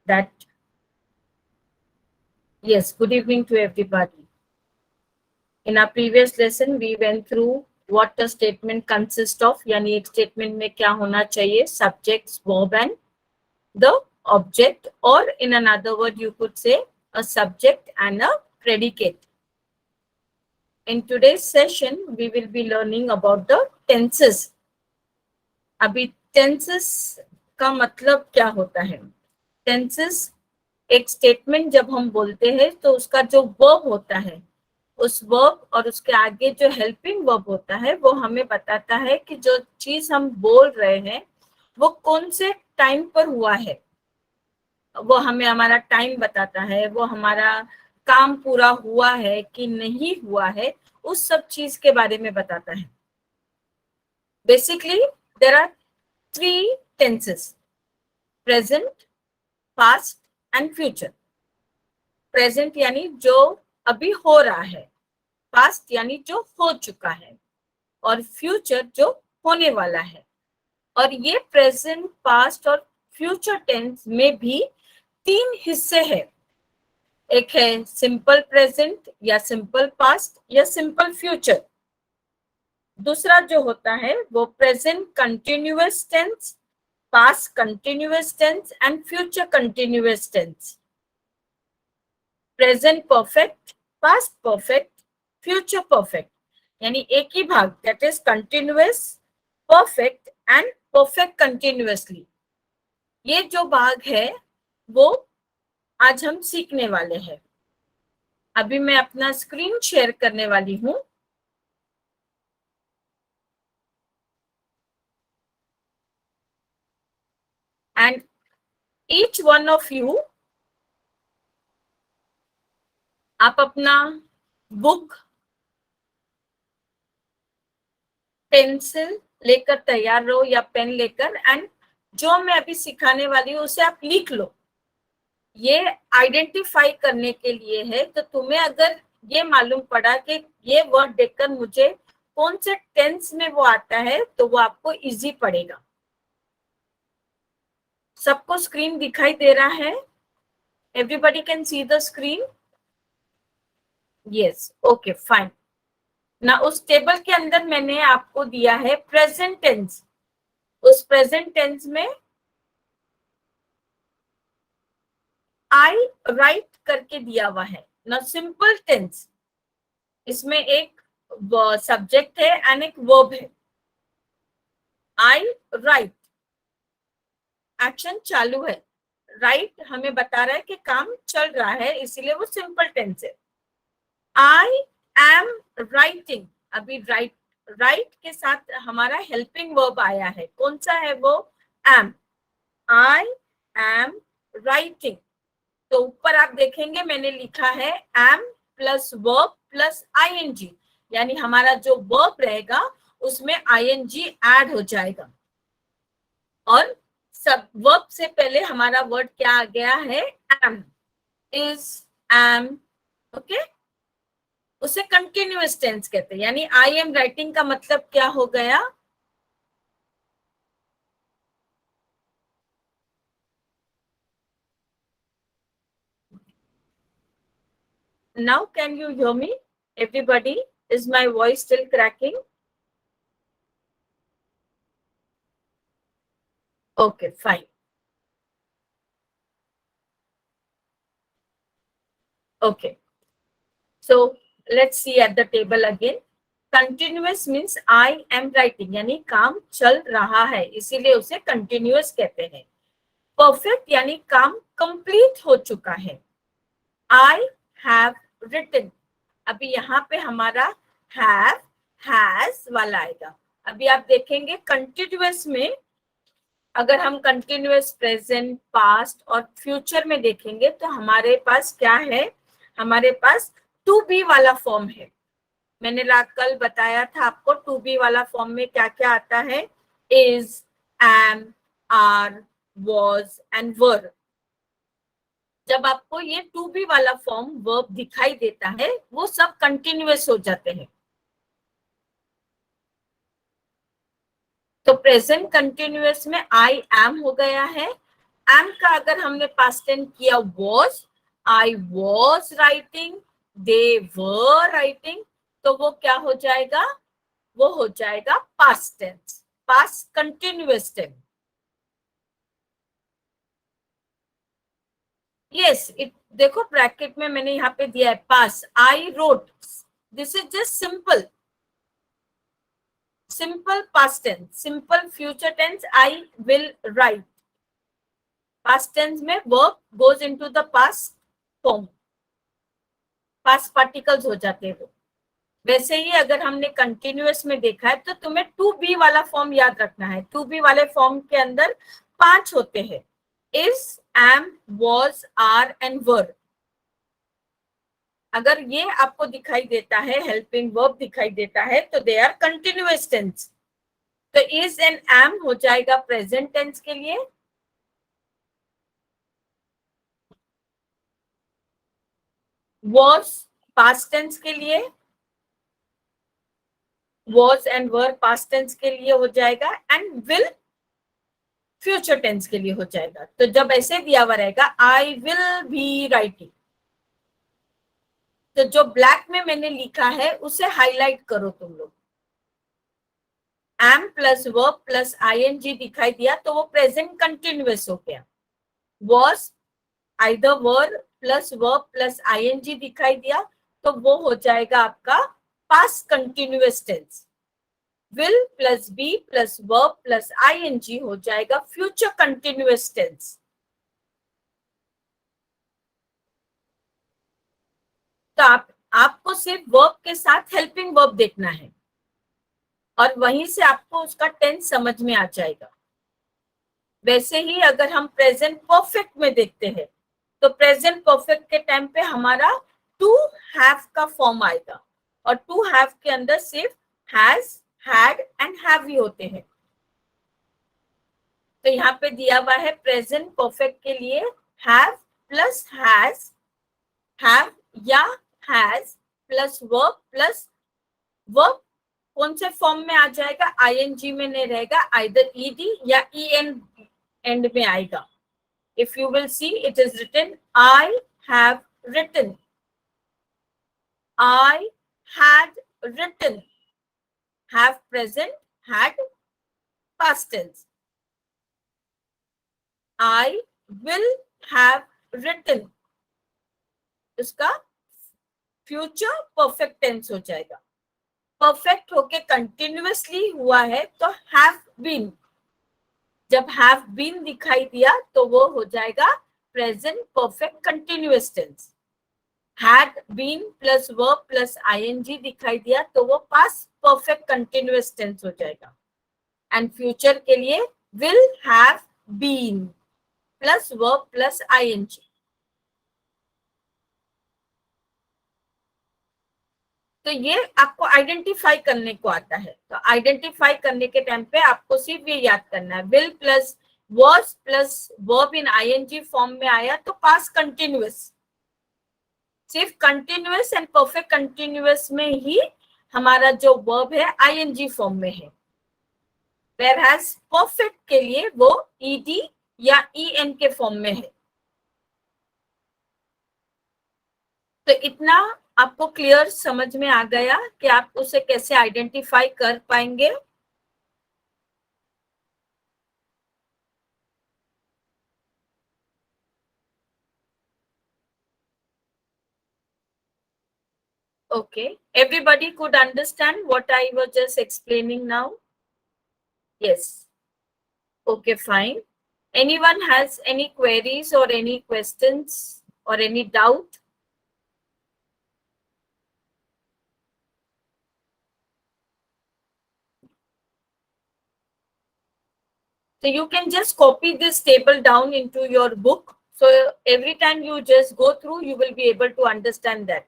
that yes, good evening to everybody. In our previous lesson we went through what a statement consists of, यानी एक statement में क्या होना चाहिए, subjects, verb and the object, or in another word you could say a subject and a predicate. In today's session we will be learning about the tenses. अभी tenses का मतलब क्या होता है? Tenses एक स्टेटमेंट जब हम बोलते हैं तो उसका जो वर्ब होता है, उस वर्ब और उसके आगे जो हेल्पिंग वर्ब होता है वो हमें बताता है कि जो चीज हम बोल रहे हैं वो कौन से टाइम पर हुआ है, वो हमें हमारा टाइम बताता है, वो हमारा काम पूरा हुआ है कि नहीं हुआ है, उस सब चीज के बारे में बताता है. Basically there are 3 tenses: present, past and future. Present यानी जो अभी हो रहा है, पास्ट यानी जो हो चुका है, और फ्यूचर जो होने वाला है. और ये प्रेजेंट, पास्ट और फ्यूचर टेंस में भी 3 हिस्से हैं. एक है सिंपल प्रेजेंट या सिंपल पास्ट या सिंपल फ्यूचर. दूसरा जो होता है वो present continuous tense, past continuous tense and future continuous tense. Present perfect, past perfect, future perfect, यानी एक ही भाग, that is continuous, perfect and perfect continuously. ये जो भाग है वो आज हम सीखने वाले हैं. अभी मैं अपना स्क्रीन शेयर करने वाली हूं. And each one of you, आप अपना बुक, पेंसिल लेकर तैयार रहो या पेन लेकर, एंड जो मैं अभी सिखाने वाली हूँ उसे आप लिख लो. ये आइडेंटिफाई करने के लिए है. तो तुम्हें अगर ये मालूम पड़ा कि ये वर्ड देखकर मुझे कौन से टेंस में वो आता है तो वो आपको इजी पड़ेगा. सबको स्क्रीन दिखाई दे रहा है? Everybody can see the screen? Yes, okay, fine. ना उस टेबल के अंदर मैंने आपको दिया है प्रेजेंट टेंस. उस प्रेजेंट टेंस में आई राइट करके दिया हुआ है ना. सिंपल टेंस, इसमें एक सब्जेक्ट है एंड एक वर्ब है. आई राइट, एक्शन चालू है. राइट हमें बता रहा है कि काम चल रहा है, इसीलिए वो सिंपल टेंस है. आई एम राइटिंग, अभी राइट, राइट के साथ हमारा हेल्पिंग वर्ब आया है. कौन सा है वो? एम. I am writing. तो ऊपर आप देखेंगे मैंने लिखा है am plus verb plus I N G, यानी हमारा जो वर्ब रहेगा उसमें आईएनजी ऐड हो जाएगा. और सब वर्ब से पहले हमारा वर्ड क्या आ गया है? Am, is, am. ओके, उसे कंटिन्यूअस टेंस कहते हैं. यानी आई एम राइटिंग का मतलब क्या हो गया? Now can you hear me, everybody? Is my voice still cracking? Okay, fine. Okay, so let's see at the table again. Continuous means I am writing, यानी काम चल रहा है, इसीलिए उसे continuous कहते हैं. Perfect यानी काम complete हो चुका है. I have written, अभी यहाँ पे हमारा have, has वाला आएगा. अभी आप देखेंगे कंटिन्यूअस में, अगर हम कंटिन्यूअस प्रेजेंट, पास्ट और फ्यूचर में देखेंगे तो हमारे पास क्या है? हमारे पास टू बी वाला फॉर्म है. मैंने कल बताया था आपको टू बी वाला फॉर्म में क्या क्या आता है. Is, am, are, was and were. जब आपको ये टू बी वाला फॉर्म वर्ब दिखाई देता है वो सब कंटिन्यूअस हो जाते हैं. तो प्रेजेंट कंटिन्यूअस में आई एम हो गया है, एम का अगर हमने पास्ट टेंस किया was, I was writing, they were writing, तो वो क्या हो जाएगा, वो हो जाएगा past tense, past continuous tense. Yes, देखो ब्रैकेट में मैंने यहाँ पे दिया है past. I wrote, this is just simple, simple past tense, simple future tense. I will write. Past tense में verb goes into the past form, past particles हो जाते हैं वो. वैसे ही अगर हमने कंटिन्यूअस में देखा है तो तुम्हें टू बी वाला फॉर्म याद रखना है. टू बी वाले फॉर्म के अंदर 5 होते हैं, is, am, was, are and were. अगर ये आपको दिखाई देता है, हेल्पिंग वर्ब दिखाई देता है, तो दे आर कंटिन्यूअस टेंस. तो इज एंड एम हो जाएगा प्रेजेंट टेंस के लिए, वॉज पास्ट टेंस के लिए, was and were past tense के लिए हो जाएगा, एंड विल फ्यूचर टेंस के लिए हो जाएगा. तो जब ऐसे दिया हुआ रहेगा आई विल बी राइटिंग, तो जो ब्लैक में मैंने लिखा है उसे हाईलाइट करो तुम लोग. Am plus verb plus ING दिखाई दिया तो वो प्रेजेंट कंटिन्यूअस हो गया. Was either were plus verb plus ING दिखाई दिया तो वो हो जाएगा आपका past continuous tense. Will plus be plus verb plus I N G हो जाएगा फ्यूचर कंटिन्यूअस टेंस. तो आपको सिर्फ वर्ब के साथ हेल्पिंग वर्ब देखना है और वहीं से आपको उसका टेंस समझ में आ जाएगा. वैसे ही अगर हम प्रेजेंट परफेक्ट में देखते हैं तो प्रेजेंट परफेक्ट के टाइम पे हमारा टू हैव का फॉर्म आएगा और टू हैव के अंदर सिर्फ has, had and have he होते हैं. तो यहाँ पे दिया हुआ है प्रेजेंट परफेक्ट के लिए हैव प्लस हैज, हैव या has plus verb plus verb कौन से फॉर्म में आ जाएगा, आईएनजी में नहीं रहेगा, आइदर ईडी या ईएन एंड में आएगा. If you will see it is written I have written, I had written, have present, had past tense. I will have written, उसका फ्यूचर परफेक्ट टेंस हो जाएगा. परफेक्ट होके कंटिन्यूअसली हुआ है तो हैव बीन, जब हैव बीन दिखाई दिया तो वो हो जाएगा present perfect continuous tense. Had been plus verb plus ING दिखाई दिया तो वो पास्ट परफेक्ट कंटिन्यूअस टेंस हो जाएगा. एंड फ्यूचर के लिए will have been plus verb plus ING. तो ये आपको आइडेंटिफाई करने को आता है. तो आइडेंटिफाई करने के टाइम पे आपको सिर्फ ये याद करना है, will plus was plus verb in ING form में आया तो पास्ट कंटिन्यूअस. सिर्फ कंटिन्यूअस एंड परफेक्ट कंटिन्यूअस में ही हमारा जो वर्ब है आईएनजी फॉर्म में है. वेयरएज परफेक्ट के लिए वो ईडी या ईएन के फॉर्म में है. तो इतना आपको क्लियर समझ में आ गया कि आप उसे कैसे आइडेंटिफाई कर पाएंगे. Okay, everybody could understand what I was just explaining now? Yes. Okay, fine. Anyone has any queries or any questions or any doubt? So you can just copy this table down into your book. So every time you just go through, you will be able to understand that.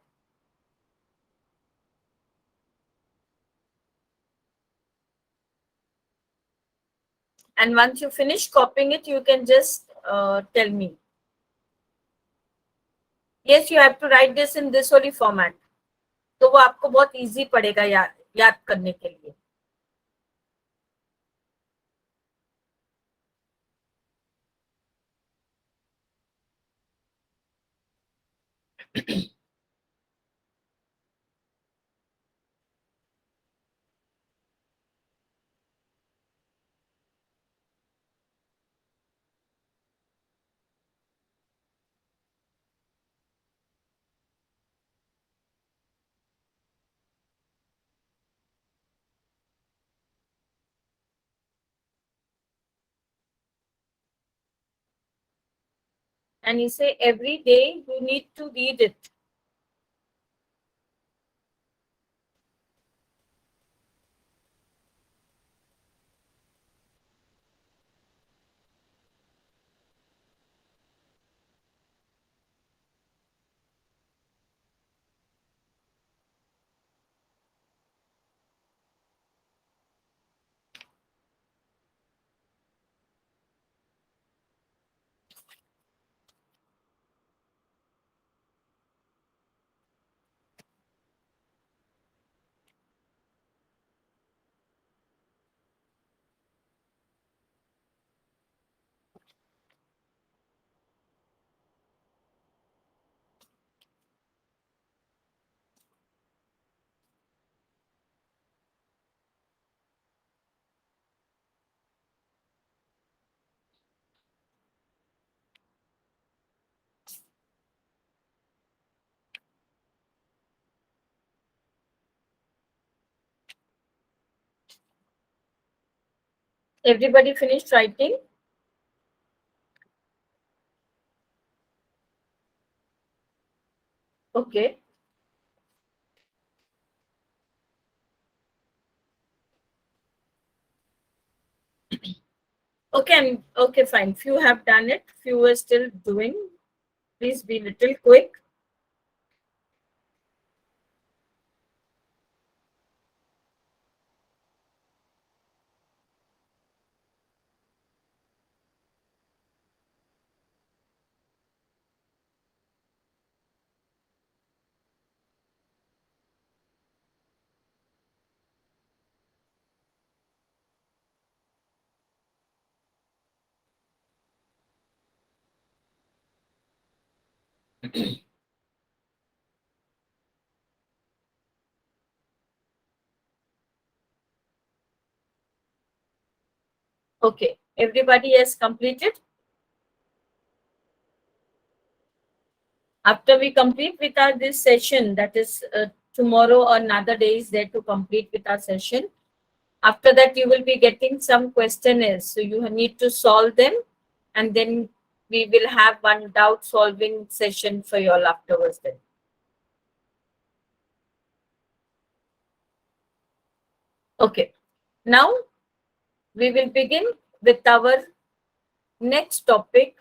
And once you finish copying it, you can just tell me. Yes, you have to write this in this only format. तो वो आपको बहुत easy पड़ेगा याद करने के लिए. And you say every day you need to read it. Everybody finished writing? Okay. Okay, okay, fine. Few have done it, few are still doing. Please be little quick. Okay, everybody has completed. After we complete with our this session, that is tomorrow or another day is there to complete with our session. After that, you will be getting some questionnaires, so you need to solve them, and then we will have one doubt solving session for you all afterwards. Then, okay. Now we will begin with our next topic.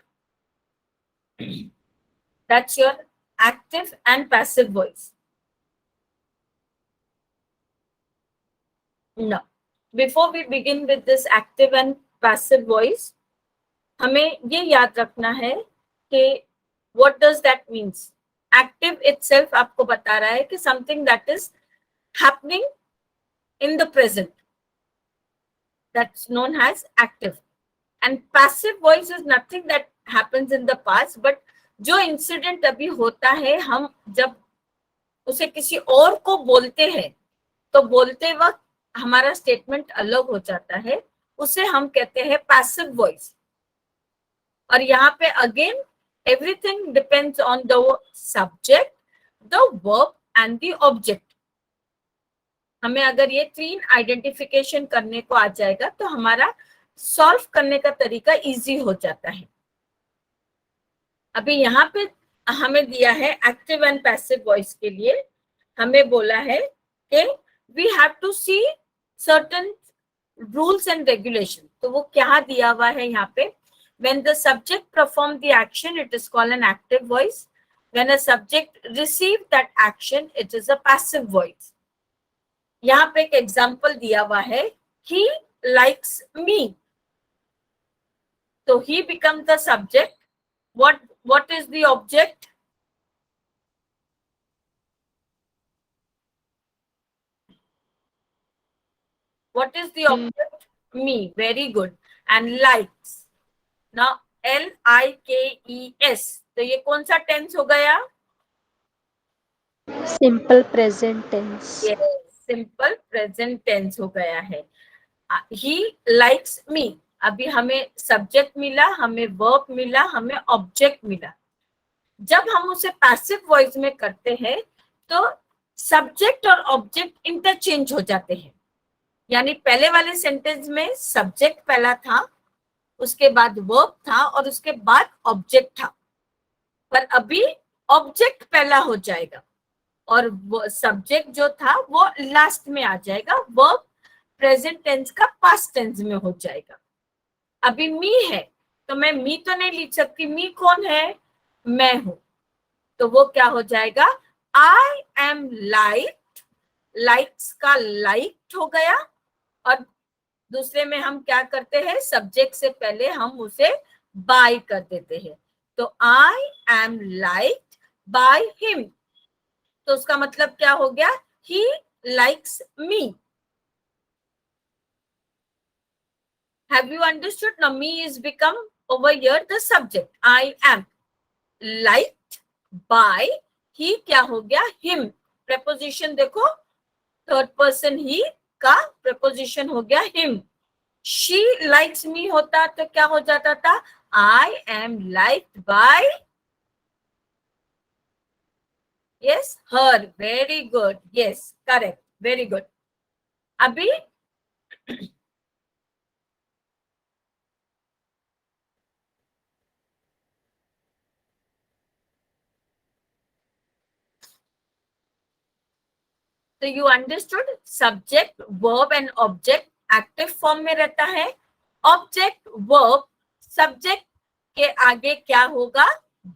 That's your active and passive voice. No. Before we begin with this active and passive voice, हमें ये याद रखना है कि what does that means? Active itself आपको बता रहा है कि something that is happening in the present. That's known as active. And passive voice is nothing that happens in the past, but जो इंसिडेंट अभी होता है, हम जब उसे किसी और को बोलते हैं तो बोलते वक्त हमारा स्टेटमेंट अलग हो जाता है, उसे हम कहते हैं पैसिव वॉइस. और यहाँ पे again everything depends on the subject, the verb and the object. हमें अगर ये तीन आइडेंटिफिकेशन करने को आ जाएगा तो हमारा सॉल्व करने का तरीका इजी हो जाता है. अभी यहाँ पे हमें दिया है एक्टिव एंड पैसिव वॉइस के लिए, हमें बोला है कि we have to see certain rules and regulation. तो वो क्या दिया हुआ है यहाँ पे? When the subject perform the action, it is called an active voice. When a subject receive that action, it is a passive voice. यहाँ पे एक एग्जाम्पल दिया हुआ है, he likes me. So he becomes the subject. What is the object? What is the object? Me. Very good. And likes. Now LIKES. तो ये कौन सा टेंस हो गया? Simple present tense. Simple present tense हो गया है। ही लाइक्स मी, अभी हमें सब्जेक्ट मिला, हमें वर्ब मिला, हमें ऑब्जेक्ट मिला। जब हम उसे पैसिव वॉइस में करते हैं तो सब्जेक्ट और ऑब्जेक्ट इंटरचेंज हो जाते हैं। यानी पहले वाले सेंटेंस में सब्जेक्ट पहला था, उसके बाद वर्ब था और उसके बाद ऑब्जेक्ट था। पर अभी ऑब्जेक्ट पहला हो जाएगा और सब्जेक्ट जो था वो लास्ट में आ जाएगा। वर्ब प्रेजेंट टेंस का पास्ट टेंस में हो जाएगा। अभी मी है तो मैं मी तो नहीं लिख सकती, मी कौन है, मैं हूं, तो वो क्या हो जाएगा, आई एम लाइक, लाइक्स का लाइक हो गया। और दूसरे में हम क्या करते हैं, सब्जेक्ट से पहले हम उसे बाय कर देते हैं, तो I am liked by him, तो उसका मतलब क्या हो गया, he likes me. Have you understood? Now me is become over here the subject. I am liked by, he क्या हो गया, him। preposition देखो, थर्ड पर्सन ही का preposition हो गया him। she likes me होता तो क्या हो जाता था, I am liked by, yes, her। very good, yes, correct, very good। अभी तो you understood, subject verb and object active form में रहता है। ऑब्जेक्ट वर्ब सब्जेक्ट के आगे क्या होगा,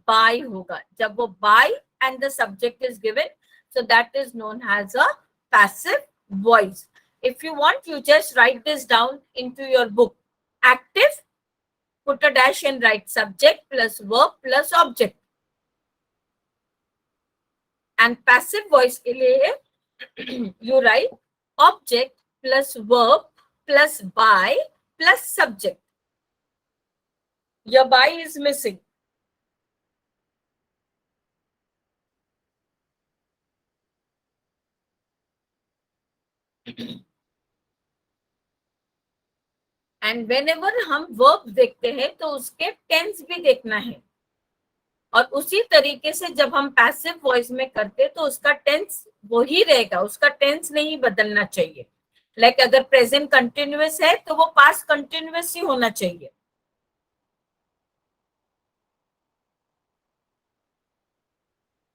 बाय होगा। जब वो by and the subject is given, so that is known as a passive voice। if you want, you just write this down into your book। active, put a dash and write subject plus verb plus object। and passive voice के लिए you write object plus verb plus by plus subject। your by is missing। And whenever हम verb देखते हैं तो उसके tense भी देखना है। और उसी तरीके से जब हम पैसिव वॉइस में करते तो उसका टेंस वही रहेगा, उसका टेंस नहीं बदलना चाहिए। लाइक अगर प्रेजेंट कंटिन्यूअस है तो वो पास्ट कंटिन्यूअस ही होना चाहिए।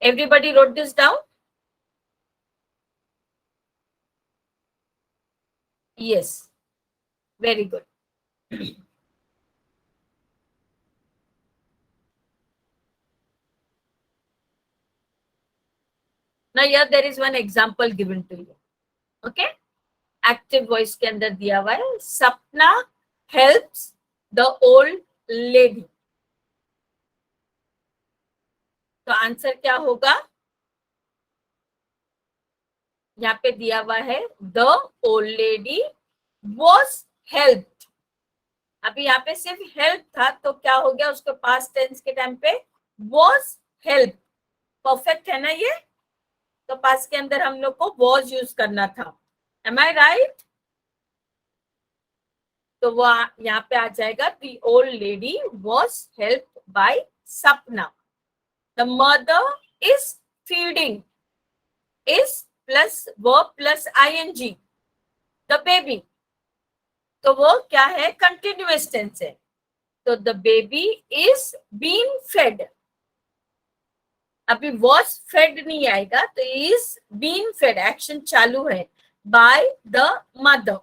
Everybody wrote this down, yes, very good. now here there is one example given to you। okay, active voice के अंदर दिया हुआ है, Sapna helps the old lady. तो आंसर क्या होगा, यहाँ पे दिया हुआ है the old lady was helped. अभी यहाँ पे सिर्फ हेल्प था तो क्या हो गया, उसके पास्ट टेंस के टाइम पे वॉज हेल्प। परफेक्ट है ना ये, तो पास्ट के अंदर हम लोग को वॉज यूज करना था। Am I right? तो वो यहाँ पे आ जाएगा, the old lady was help by Sapna. The mother is feeding, is plus verb plus ING, the baby, तो वो क्या है, कंटिन्यूअस टेंस है। तो the baby is been fed. अभी वॉज फेड नहीं आएगा, तो इज बीन फेड एक्शन चालू है बाय द मदर।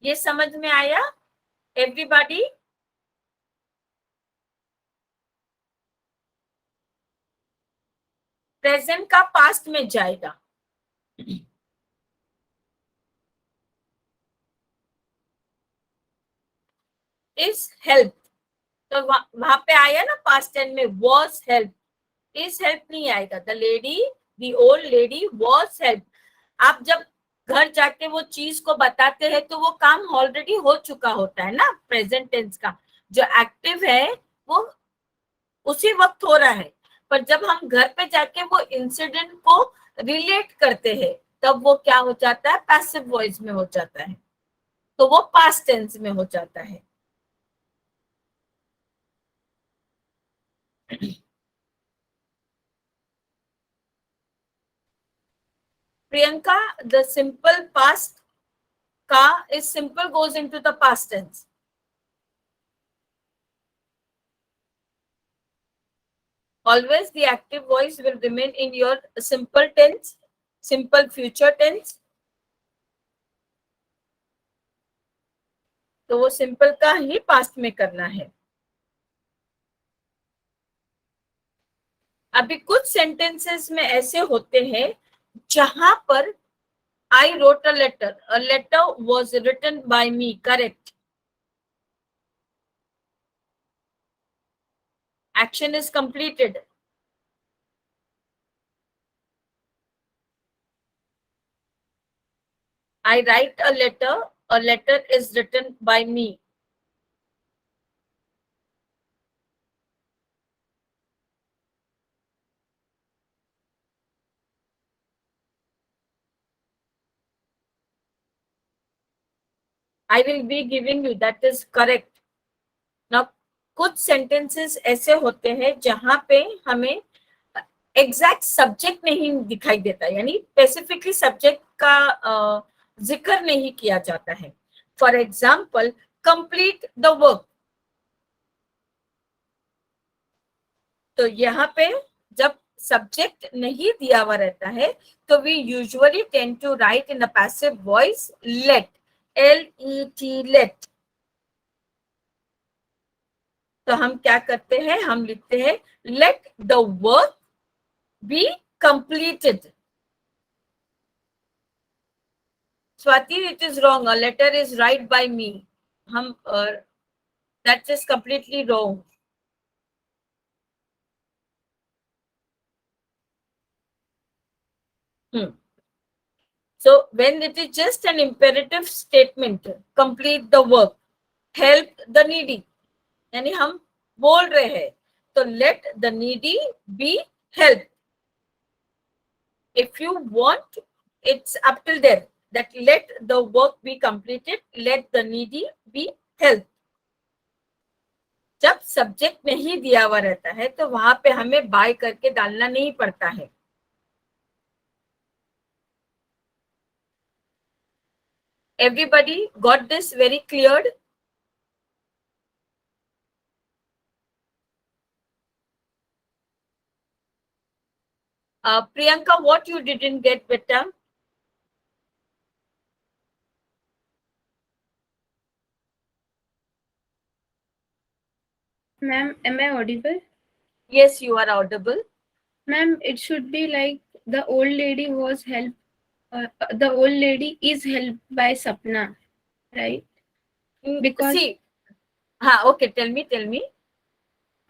ये समझ में आया एवरीबॉडी? प्रेजेंट का पास्ट में जाएगा। इज हेल्प, तो वहां पे आया ना पास्ट टेंस में वॉज हेल्प, इज हेल्प नहीं आएगा। The lady, the old lady was help. आप जब घर जाके वो चीज को बताते हैं तो वो काम ऑलरेडी हो चुका होता है ना, प्रेजेंट टेंस का जो एक्टिव है वो उसी वक्त हो रहा है। पर जब हम घर पे जाके वो इंसिडेंट को रिलेट करते हैं तब वो क्या हो जाता है, पैसिव वॉइस में हो जाता है, तो वो पास्ट टेंस में हो जाता है। प्रियंका, द सिंपल पास्ट का is simple goes into the past tense. Always the active voice will remain in your simple tense, simple future tense. तो वो सिंपल का ही पास्ट में करना है। अभी कुछ सेंटेंसेस में ऐसे होते हैं जहां पर I wrote a letter was written by me, correct? Action is completed. I write a letter is written by me. I will be giving you, that is correct. Now, कुछ सेंटेंसेस ऐसे होते हैं जहां पे हमें एग्जैक्ट सब्जेक्ट नहीं दिखाई देता, यानी स्पेसिफिकली सब्जेक्ट का जिक्र नहीं किया जाता है। For example, complete the work. तो यहाँ पे जब सब्जेक्ट नहीं दिया हुआ रहता है तो we usually tend to write in a passive voice let, LET, let. तो हम क्या करते हैं, हम लिखते हैं let the work be completed. Swati, it is wrong. A letter is right by me. That is completely wrong. So when it is just an imperative statement, complete the work, help the needy, यानी हम बोल रहे हैं तो let the needy be helped. If you want, it's up till there that let the work be completed, let the needy be helped. जब subject नहीं दिया हुआ रहता है तो वहां पे हमें बाय करके डालना नहीं पड़ता है। Everybody got this very cleared? Priyanka, what you didn't get, beta? Ma'am, am I audible? Yes, you are audible. Ma'am, it should be like the old lady was helped. The old lady is helped by Sapna, right? Because see, okay, tell me.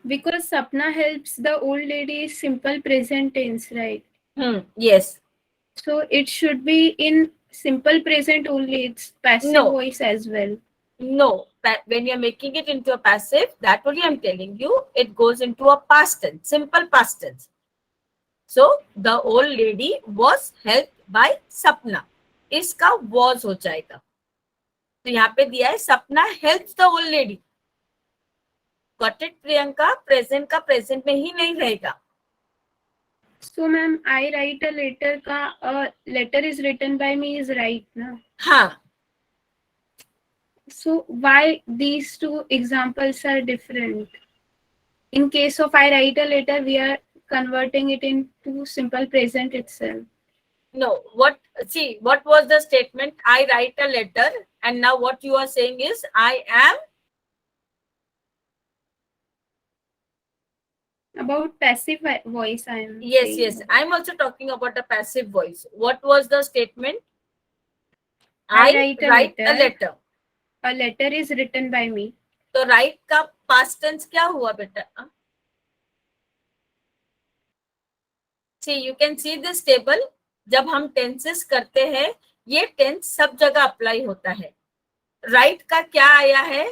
Because Sapna helps the old lady is simple present tense, right? Yes. So it should be in simple present only. It's passive voice as well. No, when you're making it into a passive, that only I'm telling you, it goes into a past tense, simple past tense. So the old lady was helped by Sapna. इसका was हो जाएगा। तो यहाँ पे दिया है Sapna helps the old lady. Got it, Priyanka? Present का present में ही नहीं रहेगा। So ma'am, I write a letter का letter is written by me is right ना? हाँ. So why these two examples are different? In case of I write a letter, we are converting it into simple present itself. No, what was the statement? I write a letter, and now what you are saying is I am about passive voice. I am yes. I'm also talking about a passive voice. What was the statement? I write a letter. A letter is written by me. तो write का past tense क्या हुआ बेटा? See, you can see this table. जब हम tenses करते हैं ये टेंस सब जगह अप्लाई होता है। राइट का क्या आया है?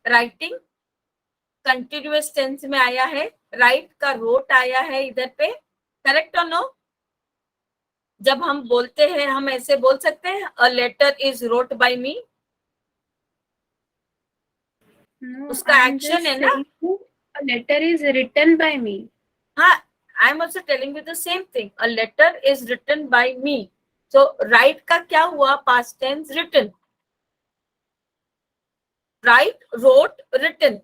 राइटिंग कंटिन्यूअस टेंस में आया है। राइट का रोट आया है इधर पे। करेक्ट और नो? जब हम बोलते हैं हम ऐसे बोल सकते हैं a letter is wrote by me. No, उसका I'm एक्शन just है ना? saying a letter is written by me. हाँ, I am also telling you the same thing, a letter is written by me. So write का क्या हुआ? Past tense written. Write, wrote, written.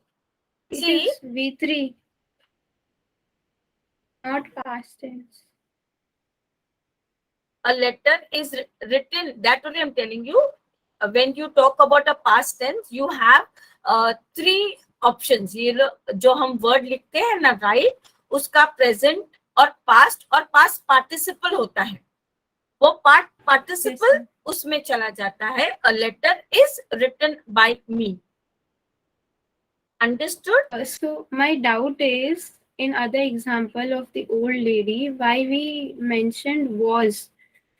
It See, is V3, not past tense. a letter is written, that only I'm telling you. When you talk about a past tense, you have three options. ये जो हम word लिखते हैं ना, right, उसका present और past participle होता है। वो पार्टिसिपल Yes, उसमें चला जाता है। A letter is written by me. Understood? So my doubt is, in other example of the old lady, why we mentioned was?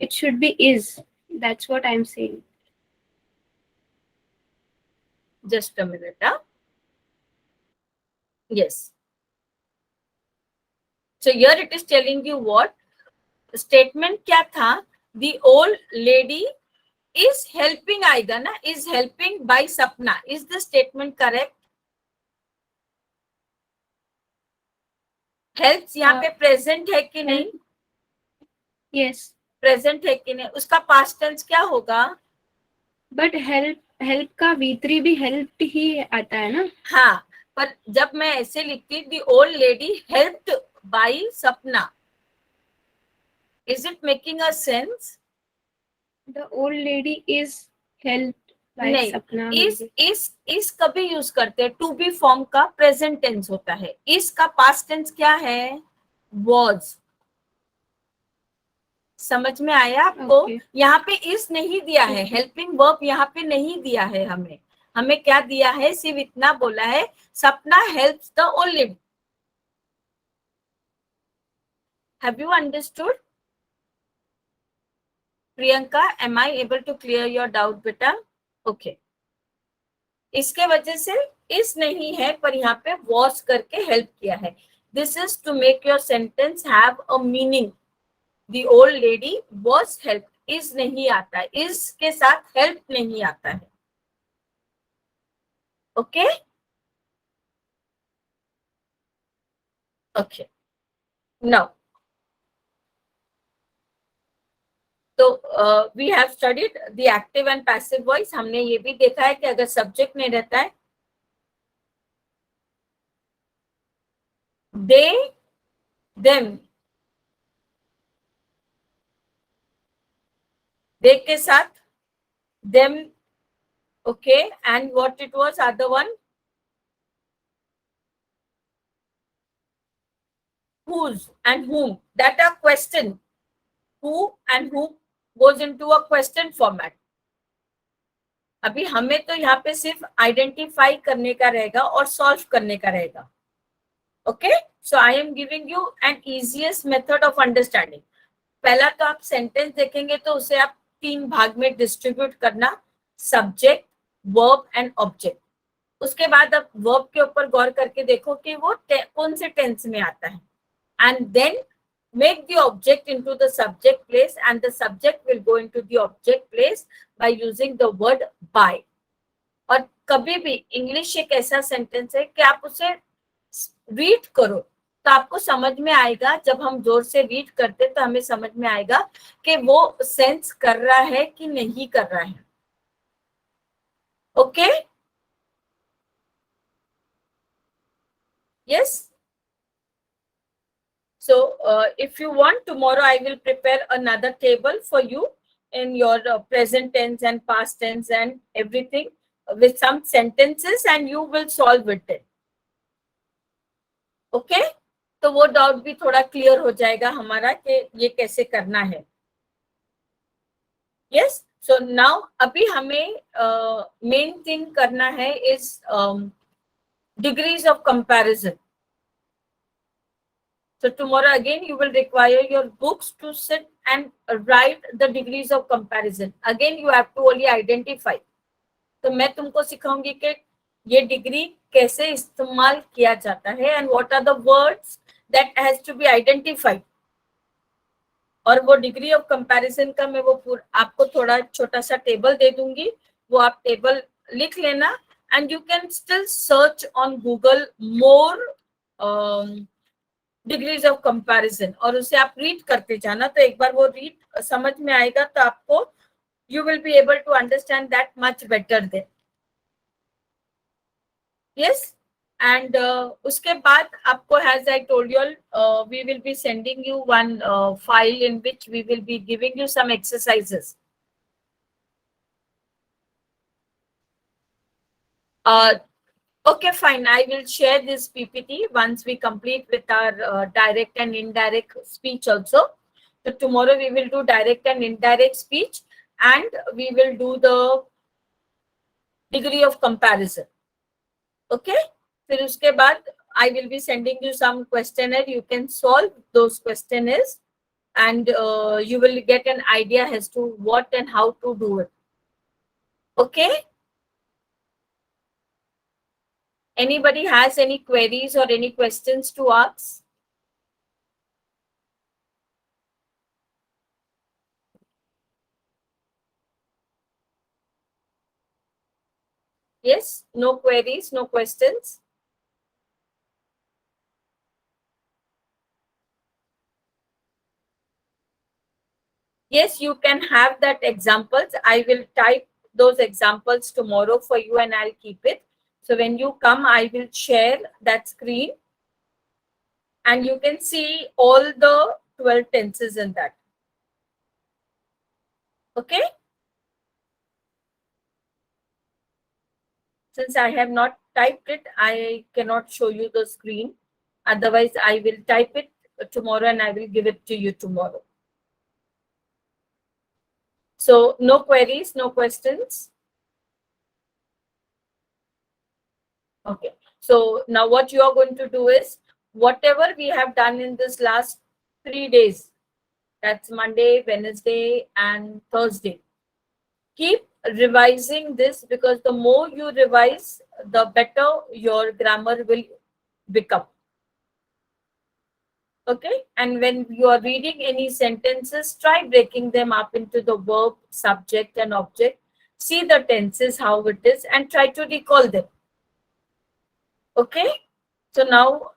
It should be is. That's what I'm saying. Just a minute. Yes, so here it is telling you what statement क्या था? The old lady is helping आएगा ना, is helping by सपना। is the statement correct? helps यहाँ पे present है कि नहीं? Yes, प्रेजेंट है कि नहीं? उसका पास्ट टेंस क्या होगा? but help का V3 भी helped ही आता है ना? हाँ, पर जब मैं ऐसे लिखती the old lady helped by Sapna, is it making a sense? The old lady is helped by नहीं, Sapna. इस कभी यूज करते हैं, टू बी फॉर्म का प्रेजेंट टेंस होता है। इसका पास्ट टेंस क्या है? वॉज। समझ में आया आपको? Okay. यहाँ पे इस नहीं दिया है, हेल्पिंग वर्ब यहाँ पे नहीं दिया है। हमें क्या दिया है? सिर्फ इतना बोला है, Sapna helps the old lady. Have you understood? Priyanka, am I able to clear your doubt बेटा? ओके, इसके वजह से इस नहीं है, पर यहाँ पे वॉज करके हेल्प किया है। This is to make your sentence have a meaning. The old lady was help. Is नहीं आता है, इस के साथ हेल्प नहीं आता है। ओके ओके, नाउ तो we have studied the active and passive voice. हमने ये भी देखा है कि अगर सब्जेक्ट नहीं रहता है, दे, देम, दे के साथ them, okay, and what it was other one? whose and whom, that are question. Who and whom goes into a question format. अभी हमें तो यहाँ पे सिर्फ आइडेंटिफाई करने का रहेगा और सॉल्व करने का रहेगा। Okay, so I am giving you an easiest method of understanding. पहला तो आप सेंटेंस देखेंगे तो उसे आप 3 भाग में डिस्ट्रीब्यूट करना, सब्जेक्ट, वर्ब एंड ऑब्जेक्ट। उसके बाद आप वर्ब के ऊपर गौर करके देखो कि वो कौन से टेंस में आता है, and then make the object into the subject place and the subject will go into the object place by using the word by. और कभी भी इंग्लिश एक ऐसा सेंटेंस है कि आप उसे रीड करो तो आपको समझ में आएगा। जब हम जोर से रीड करते तो हमें समझ में आएगा कि वो सेंस कर रहा है कि नहीं कर रहा है। Okay, yes. So if you want, tomorrow I will prepare another table for you in your present tense and past tense and everything with some sentences and you will solve it. Okay? तो वो doubt भी थोड़ा clear हो जाएगा हमारा कि ये कैसे करना है। Yes? So now अभी हमें main thing करना है is degrees of comparison. So tomorrow again you will require your books to sit and write the degrees of comparison. Again you have to only identify. तो मैं तुमको सिखाऊंगी कि ये degree कैसे इस्तेमाल किया जाता है and what are the words that has to be identified. और वो डिग्री ऑफ कंपैरिजन का मैं वो आपको थोड़ा छोटा सा टेबल दे दूंगी, वो आप टेबल लिख लेना and you can still search on Google more degrees of comparison और उसे आप रीड करते जाना. तो एक बार वो रीड समझ में आएगा तो आपको you will be able to understand that much better then. Yes, and उसके बाद आपको, as I told you all, we will be sending you one file in which we will be giving you some exercises. Okay, fine. I will share this PPT once we complete with our direct and indirect speech also. So tomorrow we will do direct and indirect speech and we will do the degree of comparison. Okay? फिर उसके बाद I will be sending you some questionnaire. You can solve those questionnaires and you will get an idea as to what and how to do it. Okay? Anybody has any queries or any questions to ask? Yes, no queries, no questions. Yes, you can have that examples. I will type those examples tomorrow for you and I'll keep it. So when you come, I will share that screen and you can see all the 12 tenses in that. Okay? Since I have not typed it, I cannot show you the screen. Otherwise, I will type it tomorrow and I will give it to you tomorrow. So no queries, no questions. Okay. So now what you are going to do is, whatever we have done in this last 3 days, that's Monday, Wednesday, and Thursday, keep revising this because the more you revise, the better your grammar will become. Okay, and when you are reading any sentences, try breaking them up into the verb, subject, and object. See the tenses, how it is, and try to recall them. Okay, so now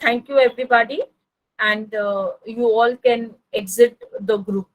thank you everybody, and you all can exit the group.